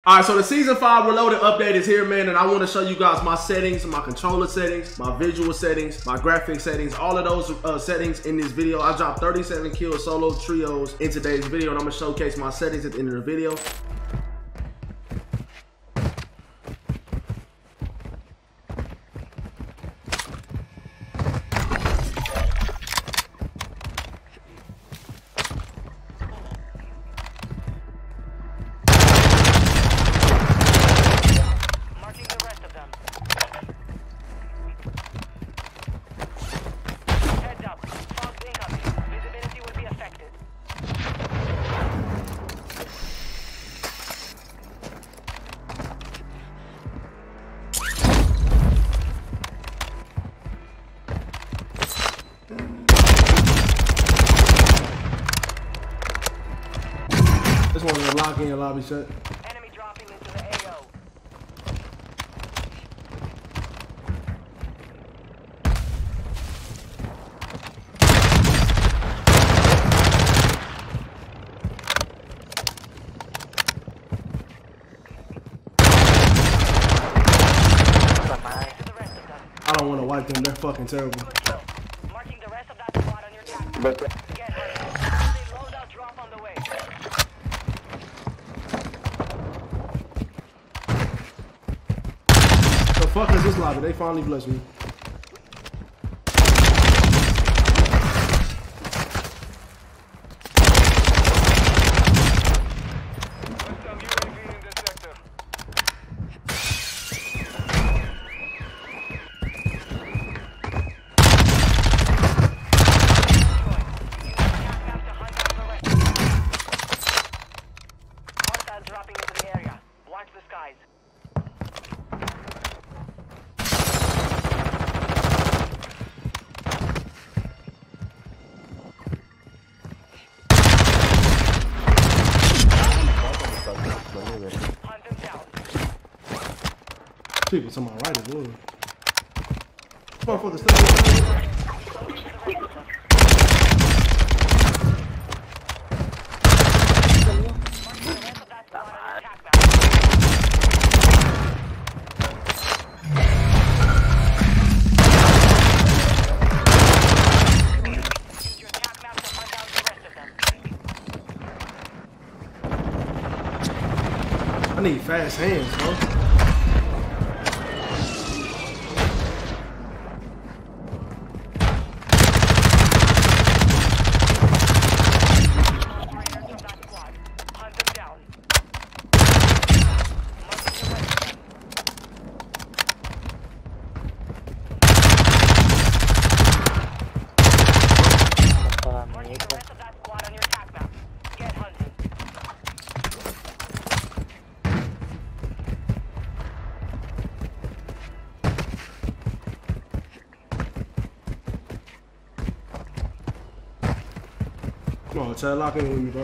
All right, so the season 5 reloaded update is here, man, and I want to show you guys my settings, my controller settings, my visual settings, my graphic settings, all of those settings in this video. I dropped 37 kills solo trios in today's video, and I'm gonna showcase my settings at the end of the video. This one's gonna lock in your lobby set. Enemy dropping into the AO. I don't want to wipe them. They're fucking terrible. Marking the rest of that squad on your tactic. Get her. Loadout drop on the way. The fuck is this lobby? They finally blessed me. Dropping into the area. Watch the skies. Hunt them down. People to my right as well. Motherfucker still. I need fast hands, bro. Come on, try to lock in with me, bro.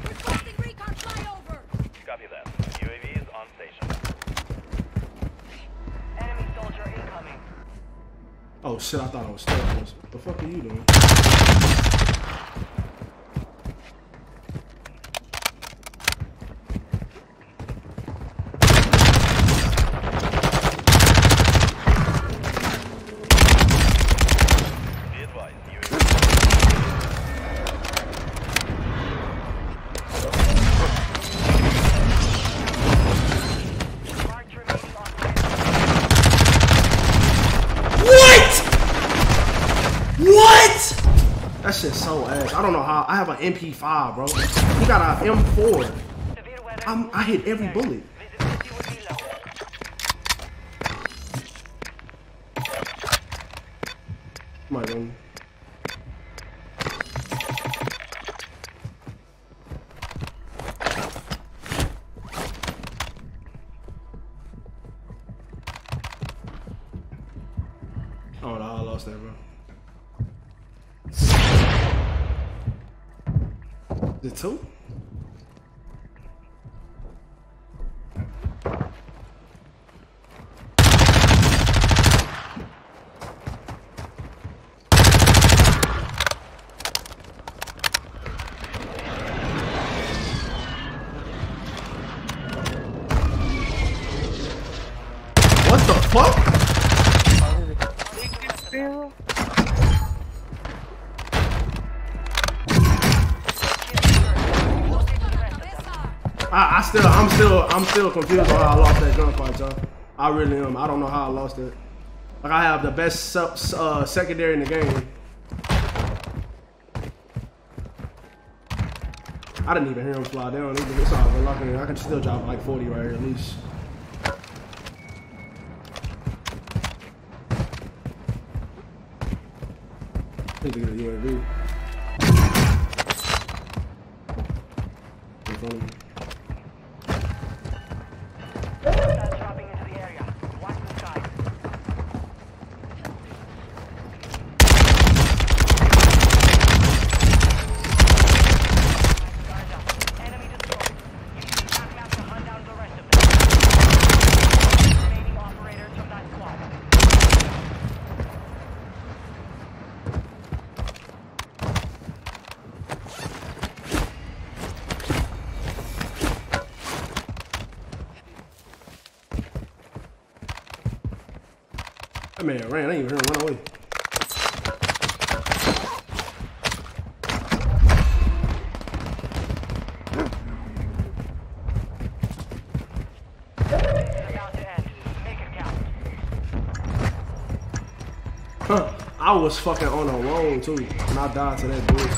Requesting recon flyover. Copy that. UAV is on station. Enemy soldier incoming. Oh shit, I thought I was stuck. What the fuck are you doing? What? That shit's so ass. I don't know how. I have an MP5, bro. He got an M4. I hit every bullet. Come on, man. Oh no, I lost that, bro. The two? fuck? I'm still confused on how I lost that gunfight, y'all. I really am. I don't know how I lost it. Like, I have the best secondary in the game. I didn't even hear him fly down. It's all good. I can still drop like 40 right here at least. Need to get a UAV. In front of me. Dropping into the area. Watch the sky. Enemy destroyed. Use the attack map to hunt down the rest of them. Remaining operators from that squad. That man ran. I didn't even hear him run away. About to end. Make it count. Huh. I was fucking on a roll too, and I died to that bullshit.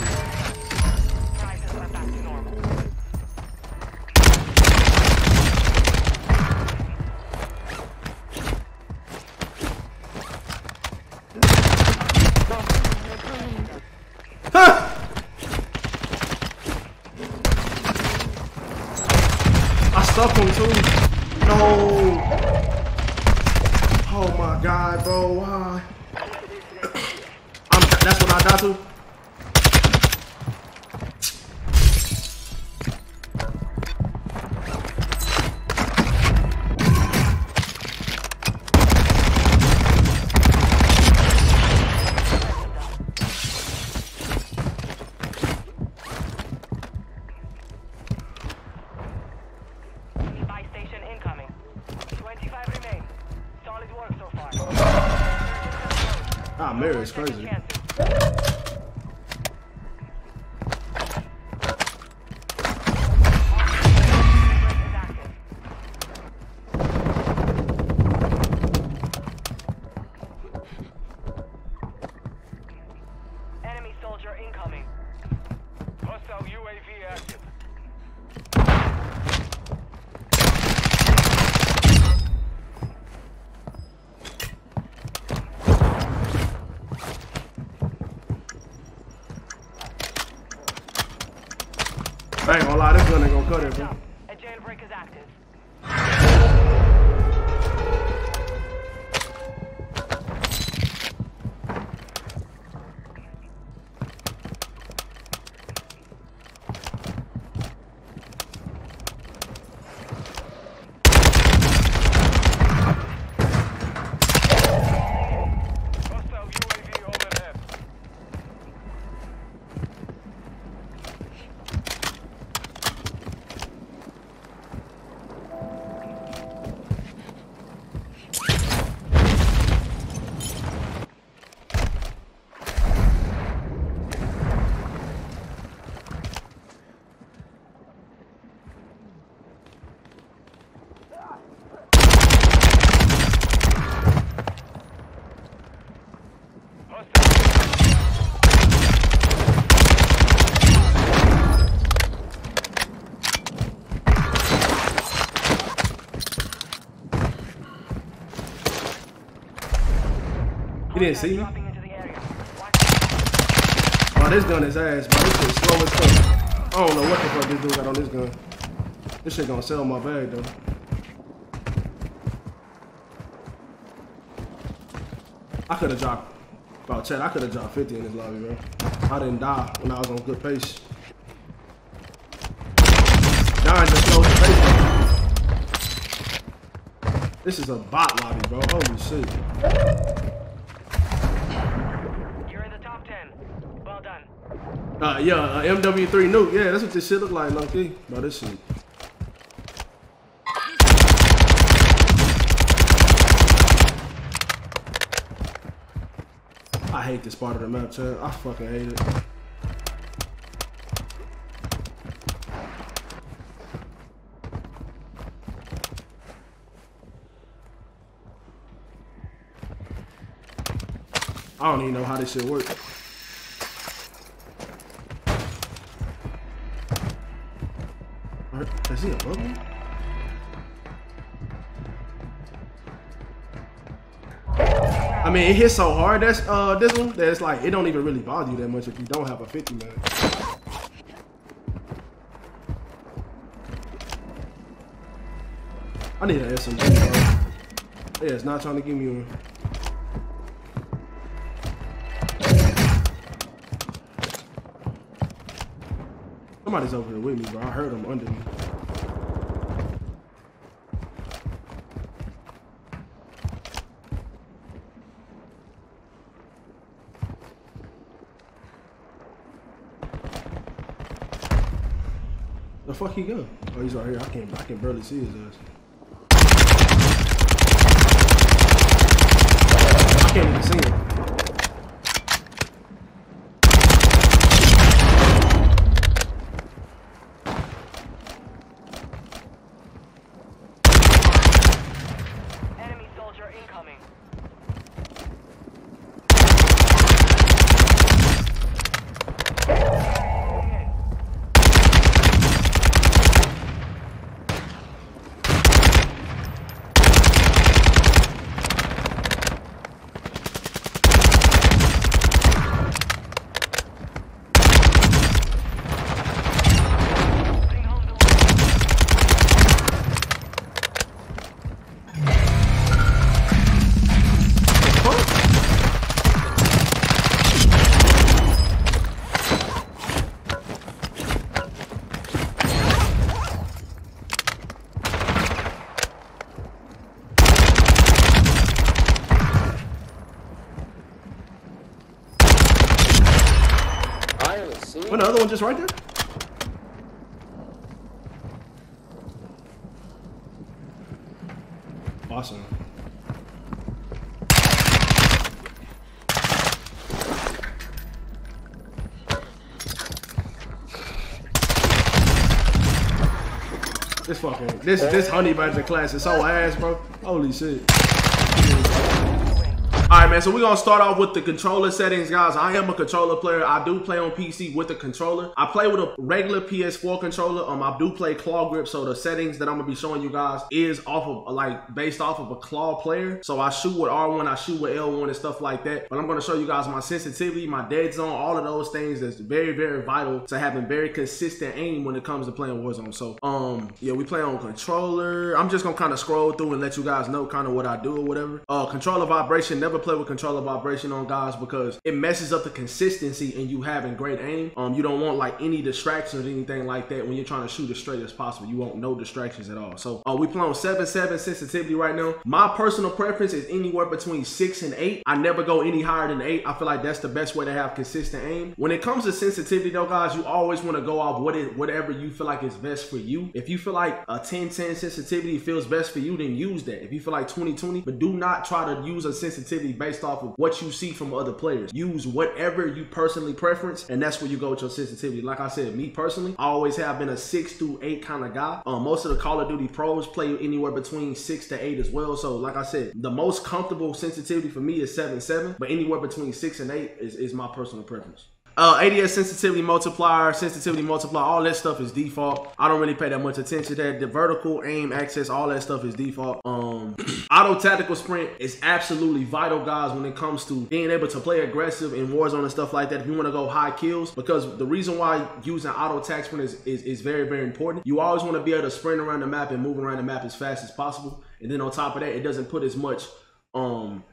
Prices are back to normal. I stuck him too. No. Oh my god, bro. Why? That's what I got to. Buy station incoming. 25 remain. Solid work so far. Ah, Mary is crazy. Enemy soldier incoming. Hostile UAV active. I ain't gonna lie, this gun ain't gonna cut it, bro. A jailbreak is active. Hostile UAV overhead. He didn't see me. Dropping into the area. Oh, this gun is ass, bro. This shit slow as fuck. I don't know what the fuck this dude got on this gun. This shit gonna sell my bag though. I could have dropped about 10. I could have dropped 50 in this lobby, bro. I didn't die when I was on good pace. Dying just slows the pace. This is a bot lobby, bro. Holy shit. You're in the top 10. Well done. Yeah, MW3 nuke. Yeah, that's what this shit look like, low key. Bro, this shit. I hate this part of the map, Chad. I fucking hate it. I don't even know how this shit works. Is he above me? I mean, it hits so hard. That's this one. That's like it don't even really bother you that much if you don't have a 50 man. I need an SMG, bro. Yeah, it's not trying to give me one. Somebody's over here with me, bro. I heard them under me. The fuck he go? Oh, he's right here. I can barely see his ass. I can't even see him. Enemy soldier incoming. Well, the other one just right there? Awesome. This honey badger class is so ass, bro. Holy shit. Alright, man, so we're going to start off with the controller settings, guys. I am a controller player. I do play on PC with the controller. I play with a regular PS4 controller. I do play claw grip, so the settings that I'm going to be showing you guys is off of, like, based off of a claw player. So I shoot with R1, I shoot with L1 and stuff like that. But I'm going to show you guys my sensitivity, my dead zone, all of those things that's very, very vital to having very consistent aim when it comes to playing Warzone. So, yeah, we play on controller. I'm just going to kind of scroll through and let you guys know kind of what I do or whatever. Controller vibration, never play with controller vibration on, guys, because it messes up the consistency and you having great aim. You don't want like any distractions or anything like that when you're trying to shoot as straight as possible. You want no distractions at all. So we play on 7.7 sensitivity right now. My personal preference is anywhere between 6 and 8. I never go any higher than 8. I feel like that's the best way to have consistent aim. When it comes to sensitivity though, guys, you always want to go off whatever you feel like is best for you. If you feel like a 10-10 sensitivity feels best for you, then use that. If you feel like 20-20, but do not try to use a sensitivity based off of what you see from other players. Use whatever you personally preference, and that's where you go with your sensitivity. Like I said, me personally, I always have been a 6 through 8 kind of guy. Most of the Call of Duty pros play anywhere between 6 to 8 as well. So like I said, the most comfortable sensitivity for me is 7.7, but anywhere between 6 and 8 is my personal preference. ADS sensitivity multiplier, all that stuff is default. I don't really pay that much attention to that. The vertical aim access, all that stuff is default. Auto tactical sprint is absolutely vital, guys, when it comes to being able to play aggressive in Warzone and stuff like that. If you want to go high kills, because the reason why using auto tac sprint is very, very important. You always want to be able to sprint around the map and move around the map as fast as possible. And then on top of that, it doesn't put as much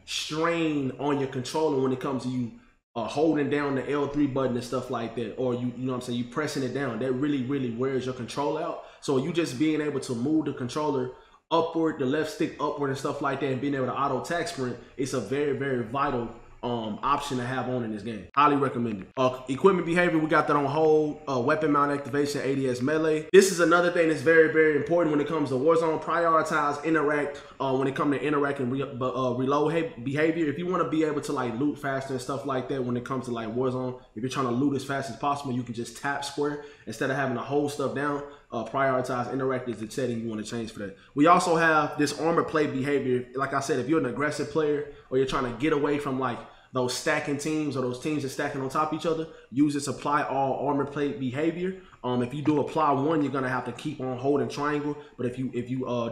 strain on your controller when it comes to you holding down the L3 button and stuff like that, or you know what I'm saying, you pressing it down. That really wears your control out. So you just being able to move the controller upward, the left stick upward and stuff like that, and being able to auto tac sprint, it's a very, very vital option to have on in this game. Highly recommended. Equipment behavior, we got that on hold. Weapon mount activation, ADS melee. This is another thing that's very, very important when it comes to Warzone. Prioritize interact when it comes to interact and reload behavior. If you want to be able to like loot faster and stuff like that when it comes to like Warzone, if you're trying to loot as fast as possible, you can just tap square instead of having to hold stuff down. Prioritize interact is the setting you want to change for that. We also have this armor plate behavior. Like I said, if you're an aggressive player or you're trying to get away from like those stacking teams or those teams that stacking on top of each other, use this apply all armor plate behavior. If you do apply one, you're gonna have to keep on holding triangle. But if you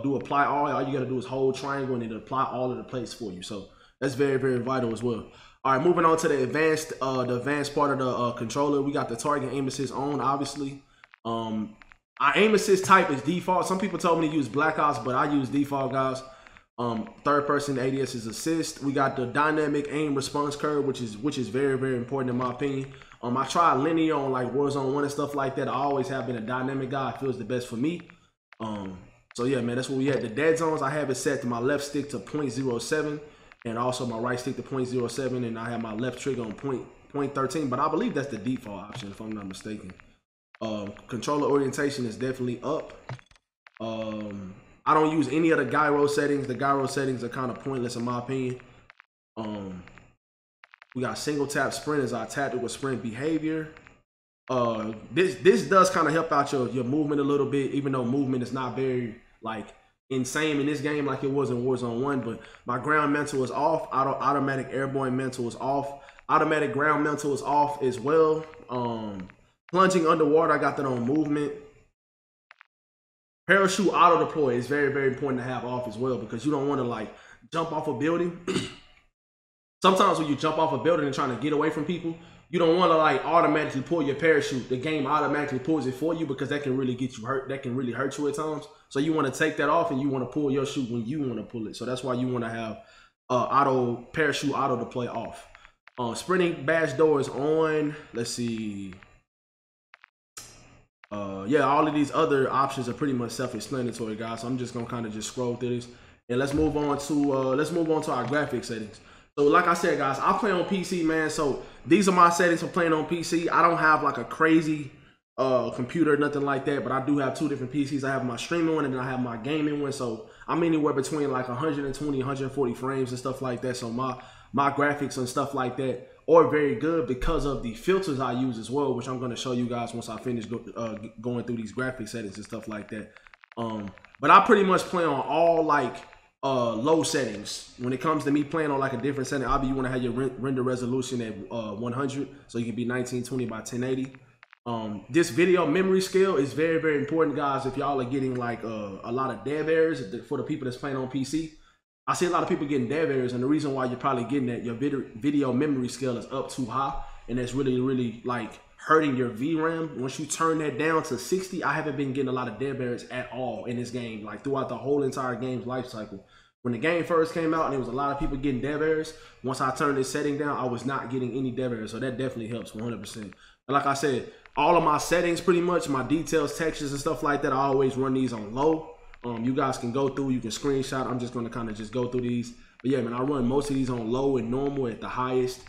do apply all you gotta do is hold triangle and it'll apply all of the plates for you. So that's very, very vital as well. All right, moving on to the advanced part of the controller. We got the target aim assist on, obviously. Our aim assist type is default. Some people told me to use Black Ops, but I use default, guys. Third person ADS is assist. We got the dynamic aim response curve, which is very, very important in my opinion. I tried linear on like Warzone 1 and stuff like that. I always have been a dynamic guy. It feels the best for me. So yeah, man, that's what we had. The dead zones, I have it set to my left stick to 0.07 and also my right stick to 0.07, and I have my left trigger on 0.13, but I believe that's the default option if I'm not mistaken. Controller orientation is definitely up. I don't use any of the gyro settings. The gyro settings are kind of pointless in my opinion. We got single tap sprint as our tactical sprint behavior. This does kind of help out your movement a little bit, even though movement is not very like insane in this game like it was in Warzone 1. But my ground mental is off. Automatic airborne mental is off. Automatic ground mental is off as well. Plunging underwater, I got that on movement. Parachute auto deploy is very, very important to have off as well, because you don't want to like jump off a building. Sometimes when you jump off a building and trying to get away from people, you don't want to like automatically pull your parachute. The game automatically pulls it for you because that can really get you hurt. That can really hurt you at times. So you want to take that off and you want to pull your chute when you want to pull it. So that's why you want to have parachute auto deploy off. Sprinting badge door is on. Let's see. Yeah, all of these other options are pretty much self-explanatory, guys. So I'm just gonna kind of just scroll through this, and let's move on to our graphics settings. So like I said, guys, I play on PC, man. So these are my settings for playing on PC. I don't have like a crazy computer, nothing like that, but I do have two different PCs. I have my streaming one and then I have my gaming one. So I'm anywhere between like 120, 140 frames and stuff like that. So my graphics and stuff like that are very good because of the filters I use as well, which I'm going to show you guys once I finish going through these graphic settings and stuff like that. But I pretty much play on all like low settings. When it comes to me playing on like a different setting, obviously you want to have your render resolution at 100, so you can be 1920 by 1080. This video memory scale is very, very important, guys. If y'all are getting like a lot of dev errors for the people that's playing on PC. I see a lot of people getting dev errors, and the reason why you're probably getting that, your video memory scale is up too high, and that's really, really like hurting your VRAM. Once you turn that down to 60, I haven't been getting a lot of dev errors at all in this game, like throughout the whole entire game's life cycle. When the game first came out and there was a lot of people getting dev errors, once I turned this setting down, I was not getting any dev errors, so that definitely helps 100%. And like I said, all of my settings pretty much, my details, textures and stuff like that, I always run these on low. You guys can go through, you can screenshot. I'm just going to kind of just go through these. But yeah, man, I run most of these on low and normal at the highest.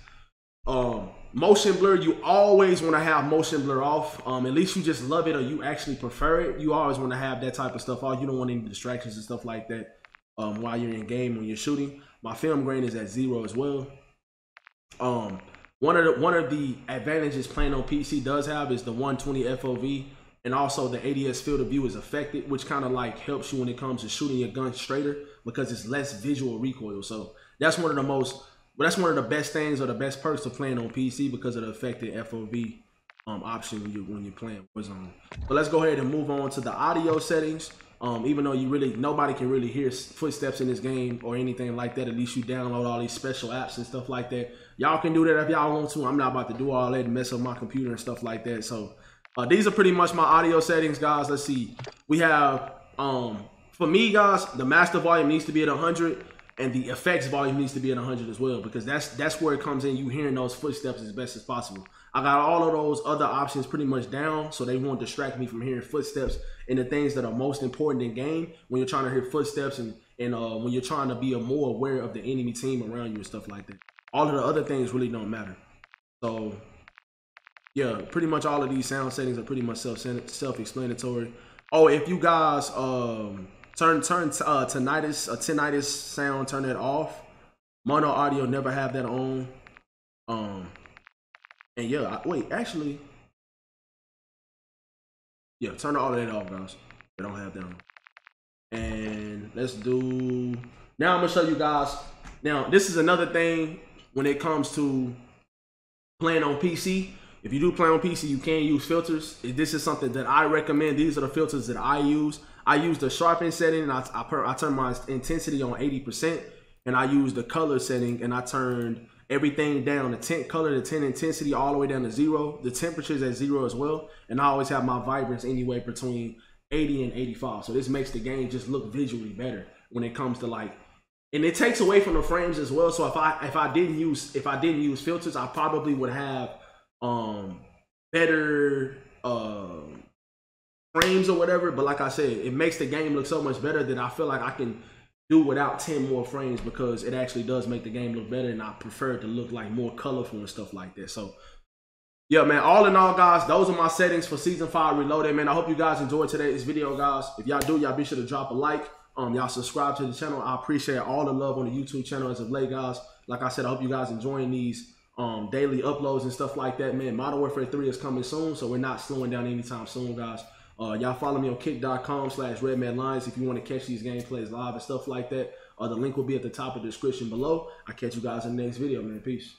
Motion blur, you always want to have motion blur off. At least you just love it or you actually prefer it. You always want to have that type of stuff off. You don't want any distractions and stuff like that while you're in game, when you're shooting. My film grain is at 0 as well. One of the advantages playing on PC does have is the 120 FOV. And also the ADS field of view is affected, which kind of like helps you when it comes to shooting your gun straighter because it's less visual recoil. So that's one of the best things or the best perks of playing on PC because of the affected FOV option when you're playing Warzone. But let's go ahead and move on to the audio settings. Even though nobody can really hear footsteps in this game or anything like that, at least you download all these special apps and stuff like that. Y'all can do that if y'all want to. I'm not about to do all that and mess up my computer and stuff like that. So these are pretty much my audio settings, guys. Let's see. We have, for me, guys, the master volume needs to be at 100 and the effects volume needs to be at 100 as well, because that's where it comes in. You hearing those footsteps as best as possible. I got all of those other options pretty much down, so they won't distract me from hearing footsteps and the things that are most important in game when you're trying to hear footsteps and when you're trying to be more aware of the enemy team around you and stuff like that. all of the other things really don't matter. So yeah, pretty much all of these sound settings are pretty much self-explanatory. Oh, if you guys turn tinnitus sound, turn it off. Mono audio, never have that on. And yeah, wait, actually, yeah, turn all of that off, guys. They don't have that on. And let's do, now I'm gonna show you guys. Now, this is another thing when it comes to playing on PC. If you do play on PC, you can use filters. This is something that I recommend. These are the filters that I use. I use the sharpen setting, and I turn my intensity on 80%, and I use the color setting, and I turned everything down, the tint color, the tint intensity, all the way down to 0. The temperature's at 0 as well, and I always have my vibrance anywhere between 80 and 85. So this makes the game just look visually better when it comes to like, and it takes away from the frames as well. So if I didn't use filters, I probably would have better frames or whatever. But like I said, it makes the game look so much better that I feel like I can do without 10 more frames, because it actually does make the game look better, and I prefer it to look like more colorful and stuff like that. So yeah, man, all in all, guys, those are my settings for Season 5 Reloaded, man. I hope you guys enjoyed today's video, guys. If y'all do, y'all be sure to drop a like. Y'all subscribe to the channel. I appreciate all the love on the YouTube channel as of late, guys. Like I said, I hope you guys enjoying these daily uploads and stuff like that, man. Modern Warfare 3 is coming soon, so we're not slowing down anytime soon, guys. Y'all follow me on kick.com/redmanlions if you want to catch these gameplays live and stuff like that. The link will be at the top of the description below. I'll catch you guys in the next video, man. Peace.